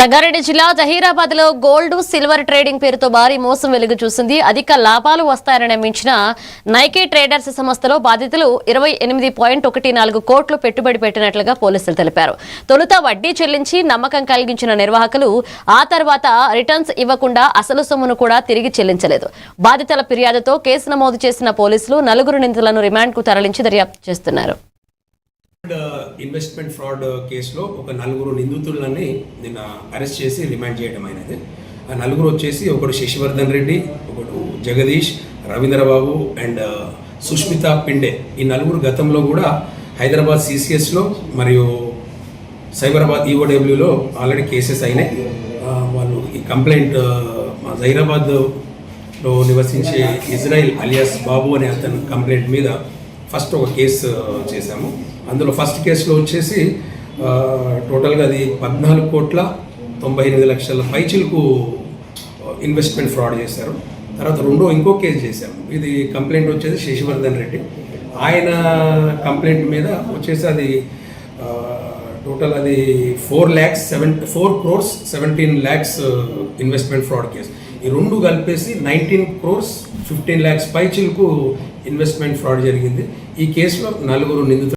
సంగారెడ్డి జిల్లా జహీరాబాద్ లో gold silver trading పేరుతో భారీ మోసం వెలుగు చూసింది. అధిక లాభాలు వస్తాయని నమ్మించిన నైకీ ట్రేడర్స్ సంస్థలో బాధితులు 28.14 కోట్లు పెట్టుబడి పెట్టినట్లుగా పోలీసులు తెలిపారు. తొలుత వడ్డీ చెల్లించి నమ్మకం కలిగించిన నిర్వాహకులు ఆ తర్వాత రిటర్న్స్ ఇవ్వకుండా అసలు సొమ్మును కూడా తిరిగి చెల్లించలేదు. బాధితుల ఫిర్యాదుతో కేసు నమోదు చేసిన పోలీసులు 4 నిందితులను రిమాండ్ కు తరలించి దర్యాప్తు చేస్తున్నారు. ఇన్వెస్ట్మెంట్ ఫ్రాడ్ కేసులో ఒక 4 నిందితులని నిన్న అరెస్ట్ చేసి రిమాండ్ చేయడం అయినది. ఆ 4 వచ్చేసి ఒకడు శశివర్ధన్ రెడ్డి, ఒకడు జగదీష్, రవీంద్రబాబు అండ్ సుష్మిత పిండే. ఈ 4 గతంలో కూడా హైదరాబాద్ సిసిఎస్లో మరియు సైబరాబాద్ ఈఓడబ్ల్యూలో ఆల్రెడీ కేసెస్ అయినాయి. వాళ్ళు ఈ కంప్లైంట్ జహీరాబాద్లో నివసించే ఇజ్రాయిల్ అలియాస్ బాబు అనే అతని కంప్లైంట్ మీద ఫస్ట్ ఒక కేసు చేశాము. అందులో ఫస్ట్ కేసులో వచ్చేసి టోటల్గా అది 14,98,00,000 పైచిలకు ఇన్వెస్ట్మెంట్ ఫ్రాడ్ చేశారు. తర్వాత ఇంకో కేసు చేశాము. ఇది కంప్లైంట్ వచ్చేసి శశివర్ధన్ రెడ్డి. ఆయన కంప్లైంట్ మీద వచ్చేసి అది టోటల్ అది 4,17 lakhs ఇన్వెస్ట్మెంట్ ఫ్రాడ్ కేసు. ఈ 2 కలిపేసి 19,15 lakhs పైచిలకు ఇన్వెస్ట్మెంట్ ఫ్రాడ్ జరిగింది. ఈ కేసులో 4 నిందితులు